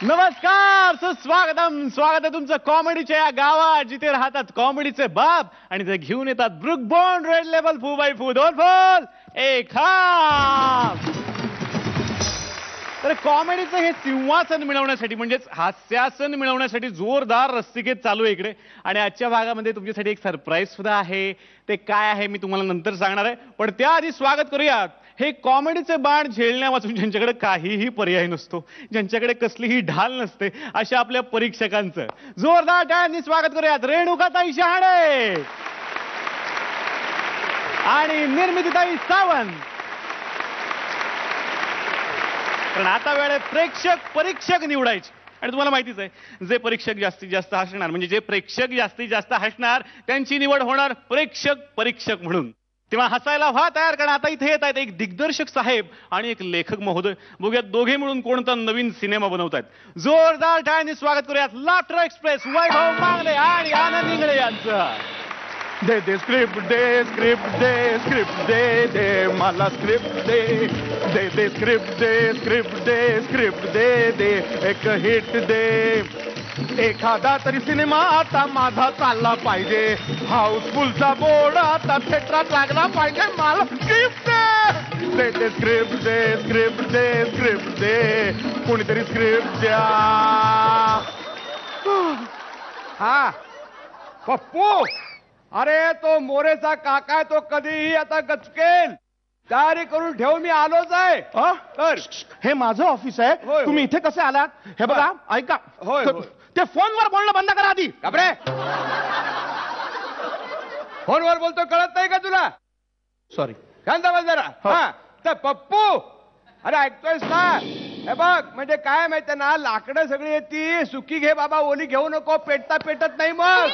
नमस्कार, सुस्वागतम. स्वागत आहे तुमचं कॉमेडीच्या या गावात, जिथे राहतात कॉमेडीचे बाप आणि ते घेऊन येतात ब्रुक बॉन्ड रेड लेबल फू बाय फू, दोन फुल एक हाफ. तर कॉमेडीचं हे सिंहासन मिळवण्यासाठी म्हणजेच हास्यासन मिळवण्यासाठी जोरदार रस्तिकेत चालू आहे इकडे. आणि आजच्या भागामध्ये तुमच्यासाठी एक सरप्राईज सुद्धा आहे. ते काय आहे मी तुम्हाला नंतर सांगणार आहे, पण त्याआधी स्वागत करूयात हे कॉमेडीचे बाण झेलण्यापासून ज्यांच्याकडे काहीही पर्याय नसतो, ज्यांच्याकडे कसलीही ढाल नसते, अशा आपल्या परीक्षकांचं जोरदार टाळ्यांनी स्वागत करूयात. रेणुकाताई शहाणे आणि निर्मितीताई सावंत. कारण आता वेळ आहे प्रेक्षक परीक्षक निवडायचे. आणि तुम्हाला माहितीच आहे, जे परीक्षक जास्तीत जास्त हसणार, म्हणजे जे प्रेक्षक जास्तीत जास्त हसणार त्यांची निवड होणार प्रेक्षक परीक्षक म्हणून. तेव्हा हसायला व्हा तयार, कारण आता इथे येत आहेत एक दिग्दर्शक साहेब आणि एक लेखक महोदय. बघूयात दोघे मिळून कोणता नवीन सिनेमा बनवतायत. जोरदार टाळ्यांनी स्वागत करूयात लाफ्टर एक्सप्रेस वैभव मांगले आणि आनंद इंगळे यांचं. दे दे स्क्रिप्ट दे स्क्रिप्ट दे स्क्रिप्ट दे दे मला स्क्रिप्ट दे दे दे स्क्रिप्ट दे स्क्रिप्ट दे स्क्रिप्ट दे दे एक हिट दे. एखादा तरी सिनेमा आता माझा चालला पाहिजे. हाऊसफुलचा बोर्ड आता थिएटरात लागला पाहिजे. मला स्क्रिप्ट दे दे स्क्रिप्ट दे स्क्रिप्ट दे स्क्रिप्ट दे कोणीतरी स्क्रिप्ट द्या. हा पप्पू, अरे तो मोरेचा काका आहे, तो कधीही आता गचकेल. तयारी करून ठेव, मी आलोच आहे. तर हे माझं ऑफिस आहे. होय, तुम्ही इथे कसे आलात? हे बघा, ऐका, होय, होय. ते फोनवर बोलणं बंद करा आधी. बापरे, फोनवर बोलतो कळत नाही का तुला? सॉरी. शांत बस जरा. हा तर पप्पू, अरे ऐकतोयस ना? हे बघ, म्हणजे काय माहितीये ना, लाकडं सगळी येते. सुकी घे बाबा, ओली घेऊ नको, पेटता पेटत नाही मग.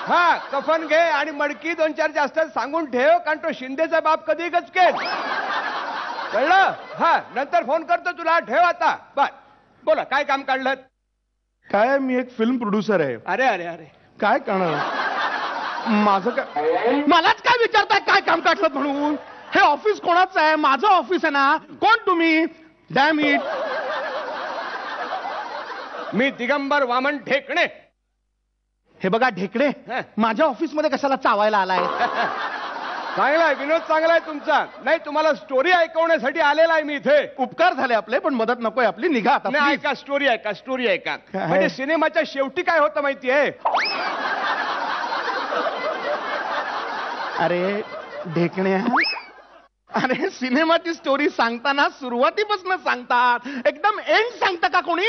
हा कफन घे आणि मडकी दोन चार जास्त सांगून ठेव, कारण तो शिंदेचा बाप कधी गचकेल. कळलं? हा नंतर फोन करतो तुला. ठेव आता. बर बोला, काय काम काढलं? काय, मी एक फिल्म प्रोड्युसर आहे. अरे अरे अरे, काय करणार? माझं काय, मलाच काय विचारताय काय काम काढलं म्हणून? हे ऑफिस कोणाचं आहे? माझं ऑफिस आहे ना. कोण तुम्ही? Damn it. मी दिगंबर वामन ढेकणे. हे बघा ढेकणे, माझ्या ऑफिस मध्ये कशाला चावायला आलाय? चांगला आहे विनोद, चांगला आहे तुमचा. नाही, तुम्हाला स्टोरी ऐकवण्यासाठी आलेला आहे मी इथे. उपकार झाले आपले, पण मदत नकोय आपली. निघा आता. नाही, ऐका स्टोरी, ऐका स्टोरी ऐका. म्हणजे सिनेमाच्या शेवटी काय होतं माहितीये? अरे ढेकण्या, अरे सिनेमाची स्टोरी सांगताना सुरुवातीपासून सांगतात, एकदम एंड सांगता का कोणी?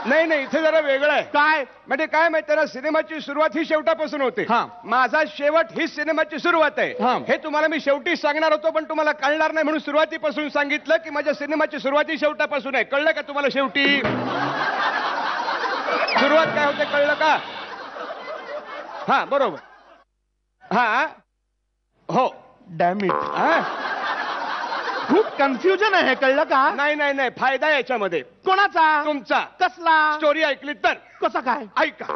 नाही नाही, इथे जरा वेगळं आहे. काय म्हणजे काय माहिती ना, सिनेमाची सुरुवात ही शेवटापासून होते. माझा शेवट ही सिनेमाची सुरुवात आहे. हे तुम्हाला मी शेवटी सांगणार होतो, पण तुम्हाला कळणार नाही म्हणून सुरुवातीपासून सांगितलं की माझ्या सिनेमाची सुरुवात ही शेवटापासून आहे. कळलं का तुम्हाला? शेवटी सुरुवात काय होते कळलं का? हा बरोबर. हा हो, डॅम इट. खूप कन्फ्युजन आहे, कळलं का? नाही नाही नाही, फायदा आहे याच्यामध्ये. कोणाचा? तुमचा. कसला? स्टोरी ऐकली तर. कसा काय? ऐका,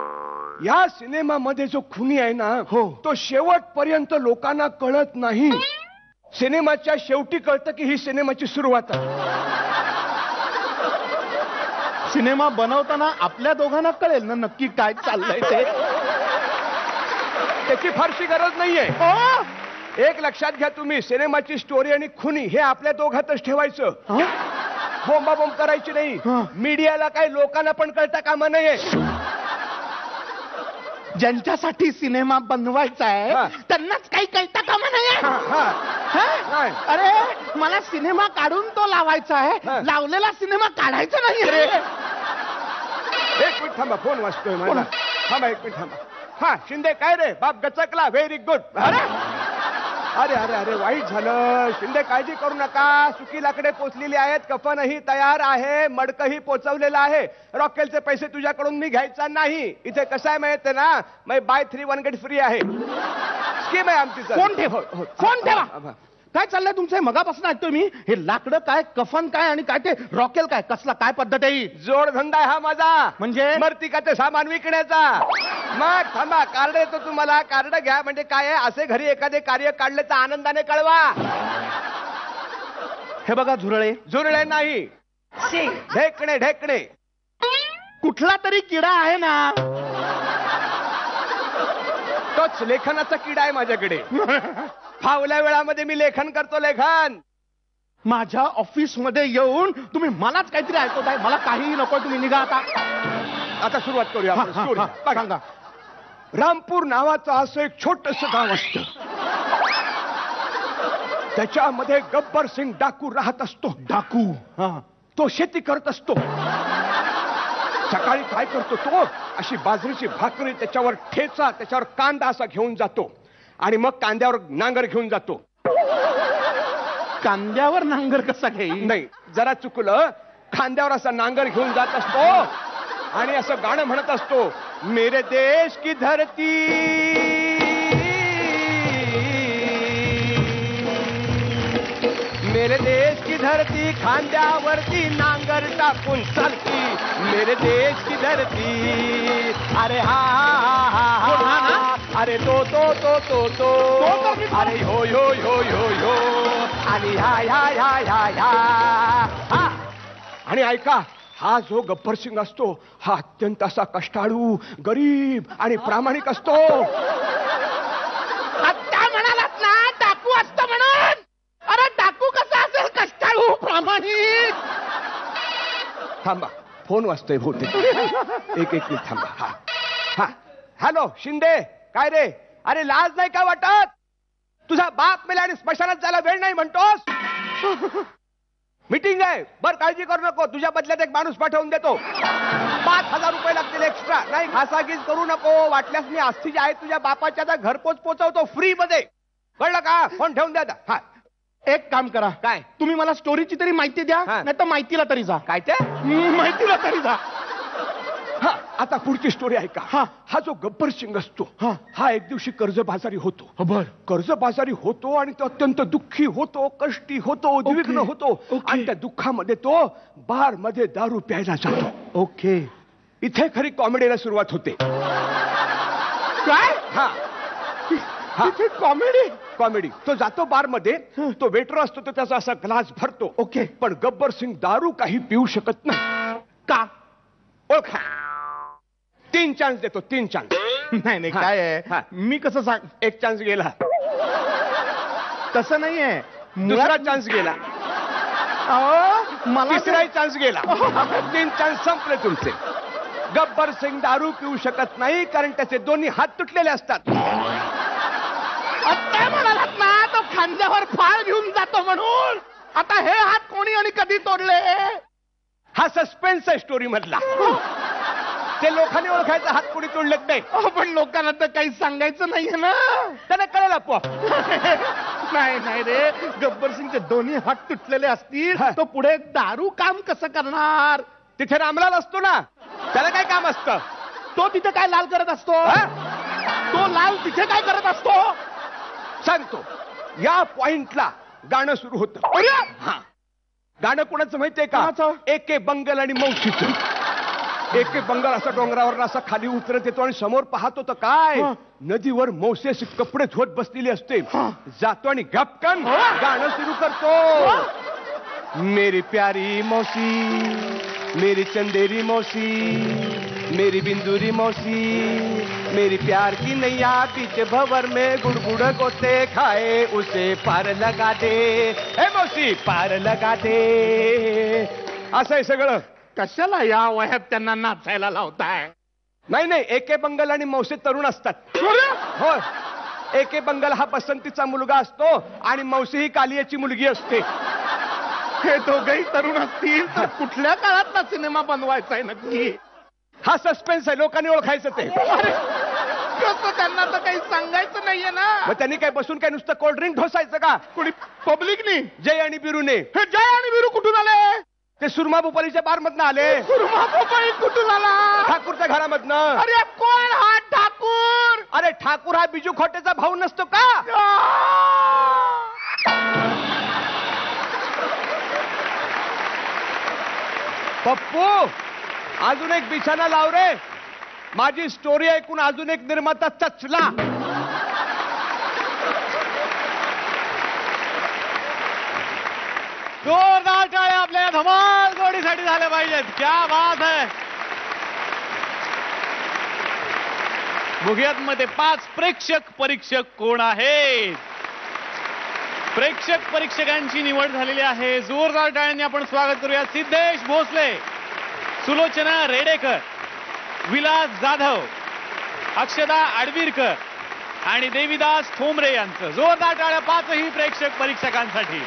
या सिनेमामध्ये जो खुनी आहे ना, हो, तो शेवटपर्यंत लोकांना कळत नाही. सिनेमाच्या शेवटी कळतं की ही सिनेमाची सुरुवात आहे. सिनेमा बनवताना आपल्या दोघांना कळेल ना नक्की काय चाललंय ते? त्याची फारशी गरज नाहीये. एक लक्षात घ्या तुम्ही, सिनेमाची स्टोरी आणि खुनी हे आपल्या दोघातच ठेवायचं. बोंबाबोंब करायची नाही. मीडियाला काही लोकांना पण कळता कामा नये. ज्यांच्यासाठी सिनेमा बनवायचा आहे त्यांनाच काही कळता कामा नये. अरे मला सिनेमा काढून तो लावायचा आहे, लावलेला सिनेमा काढायचा नाही रे. एक मिनिट थांबा, फोन वाजतोय मला. थांबा एक मिनिट थांबा. हा शिंदे, काय रे बाप गचकला? Very good. अरे अरे अरे अरे, वाईट झालं. शिंदे काळजी करू नका, सुकी लाकडे पोचलेली आहेत, कफनही तयार आहे, मडकही पोचवलेलं आहे. रॉकेलचे पैसे तुझ्याकडून मी घ्यायचा नाही. इथे कसं आहे माहिती ना, बाय 3 1 गेट फ्री आहे. स्कीम आहे आमची. फोन ठेव, फोन ठेवा. काय चाललंय तुमचं? मगापासून ऐकतोय मी. हे लाकडं काय, कफन काय आणि काय ते रॉकेल काय, कसला काय पद्धत आहे? जोडधंदा आहे हा माझा. म्हणजे मर्तिकाचे सामान विकण्याचा. मग थांबा, कार्ड येतो तुम्हाला. कार्ड घ्या. म्हणजे काय आहे, असे घरी एखादे कार्य काढले तर आनंदाने कळवा. हे बघा झुरळे. झुरळे नाही, ढेकणे ढेकणे. कुठला तरी किडा आहे ना. तोच लेखनाचा किडा आहे माझ्याकडे. फावल्या वेळामध्ये मी लेखन करतो. लेखन माझ्या ऑफिस मध्ये येऊन तुम्ही मलाच काहीतरी ऐकवताय. मला काहीही नको, तुम्ही निघा आता. आता सुरुवात करूया आपण. हा, story. हा, बघा. सांगा. रामपूर नावाचं असं एक छोटस गाव असत. त्याच्यामध्ये गब्बर सिंग डाकू राहत असतो. डाकू. तो शेती करत असतो. सकाळी काय करतो तो, अशी बाजरीची भाकरी, त्याच्यावर ठेचा, त्याच्यावर कांदा असा घेऊन जातो आणि मग कांद्यावर नांगर घेऊन जातो. कांद्यावर नांगर कसा घेईल? नाही, जरा चुकलं. खांद्यावर असा नांगर घेऊन जात असतो आणि असं गाणं म्हणत असतो, मेरे देश की धरती, मेरे देश की धरती, खांद्यावरती नांगर टाकून चालती, मेरे देश की धरती. अरे हा हा हा हा, अरे तो तो तो तो तो, अरे हो यो यो यो यो, आणि ह्या ह्या ह्या ह्या ह्या. आणि ऐका, हा जो गब्बर सिंग असतो हा अत्यंत असा कष्टाळू, गरीब आणि प्रामाणिक असतो. आता म्हणालात ना डाकू असतो म्हणून. अरे डाकू कसा असेल कष्टाळू प्रामाणिक? थांबा, फोन वाजतोय बहुतेक. एक मिनिट थांबा. हा हा, हॅलो शिंदे, काय रे? अरे लाज नाही का वाटत? तुझा बाप मेला आणि स्मशानात जायला वेळ नाही म्हणतोस? मीटिंग आहे, बर काळजी करू नको, तुझ्या बदल्यात एक माणूस पाठवून देतो. 5,000 रुपये लागतील एक्स्ट्रा. नाही घासाघीस करू नको. वाटल्यास मी अस्थी जे आहे तुझ्या बापाच्या आता घरपोच पोचवतो फ्री मध्ये. कळलं का? फोन ठेवून द्या. हा, एक काम करा. काय? तुम्ही मला स्टोरीची तरी माहिती द्या, नाही तर माहितीला तरी जा. काय ते? माहितीला तरी जा. हा, आता पुढची स्टोरी ऐका. हा जो गब्बर सिंग असतो हा एक दिवशी कर्जबाजारी होतो. बर. कर्जबाजारी होतो आणि तो अत्यंत दुःखी होतो, कष्टी होतो, उद्विग्न होतो. आणि त्या दुःखामध्ये तो बार मध्ये दारू प्यायला जातो. ओके. इथे खरी कॉमेडीला सुरुवात होते. काय? हा, कॉमेडी. कॉमेडी. तो जातो बार मध्ये, तो वेटर असतो, तो त्याचा असा ग्लास भरतो. ओके. पण गब्बर सिंग दारू काही पिऊ शकत नाही. का? ओळखा. 3 चान्स देतो. 3 चान्स. नाही नाही, काय आहे, मी कसं सांग. 1 चान्स गेला. तसं नाहीये. दुसरा चान्स गेला. मला तिसराही चान्स गेला. 3 चान्स संपले तुमचे. गब्बर सिंग दारू पिऊ शकत नाही कारण त्याचे दोन्ही हात तुटलेले असतात. आता म्हणालात ना तो खांद्यावर फाळ घेऊन जातो म्हणून. आता हे हात कोणी आणि कधी तोडले? हा सस्पेन्स आहे स्टोरी मधला. ते लोकांनी ओळखायचा हात कोणी तोडलेत नाही. पण लोकांना तर काही सांगायचं नाहीये ना. त्याला कळेल आपोआप. नाही नाही रे, गब्बर सिंगचे दोन्ही हात तुटलेले असतील, तो पुढे दारू काम कसं करणार? तिथे रामलाल असतो ना, त्याला काय काम असतं? तो तिथे काय लाल करत असतो? तो लाल तिथे काय करत असतो? सांगतो. या पॉइंटला गाणं सुरू होतं. हा, गाणं कोणाचं माहितीये का? एके बंगल आणि मौशीचं. एके बंगल असा डोंगरावर असा खाली उतरत येतो आणि समोर पाहतो तर काय, नदीवर मौसी अशी कपडे धुवत बसलेली असते. जातो आणि गपकन गाणं सुरू करतो. मेरी प्यारी मौसी, मेरी चंदेरी मौसी, मेरी बिंदुरी मौसी, मेरी प्यार की नैया बीच भंवर में गुड़गुड़ गोते खाए उसे पार लगा दे. हे मौसी पार लगा दे. असं आहे सगळं. कशाला या वयात त्यांना नाचायला लावताय? नाही नाही, एके बंगल आणि मौसी तरुण असतात. हो, एके बंगल हा बसंतीचा मुलगा असतो आणि मौसी ही कालियाची मुलगी असते. हे दोघेही तरुण असतील तर कुठल्या काळातला सिनेमा बनवायचा आहे नक्की? हा सस्पेन्स आहे, लोकांनी ओळखायचं ते. कसं? त्यांना तर काही सांगायचं नाहीये ना. मग त्यांनी काय बसून काय नुसतं कोल्ड्रिंक ढोसायचं का? कोणी पब्लिकनी? जय आणि बिरूने. हे जय आणि बिरू कुठून आले? ते सुरमा भोपालीच्या बार मधनं आले. सुरमा भोपाली कुठून आला? ठाकूरच्या घरामधनं. अरे कोण हा ठाकूर? अरे ठाकूर हा बिजू खोटेचा भाऊ नसतो का? पप्पू, अजून एक बिछाना लाव रे. माझी स्टोरी ऐकून अजून एक निर्माता चचला. जोरदार टाळ्या आपल्या धमाल जोडीसाठी झाल्या पाहिजेत. क्या बात आहे. बघूयात मध्ये 5 प्रेक्षक परीक्षक कोण आहेत. प्रेक्षक परीक्षकांची निवड झालेली आहे. जोरदार टाळ्यांनी आपण स्वागत करूया. सिद्धेश भोसले, सुलोचना रेडेकर, विलास जाधव, अक्षदा आडवीरकर आणि देवीदास ठोंबरे यांचं. जोरदार टाळ्या 5ही प्रेक्षक परीक्षकांसाठी.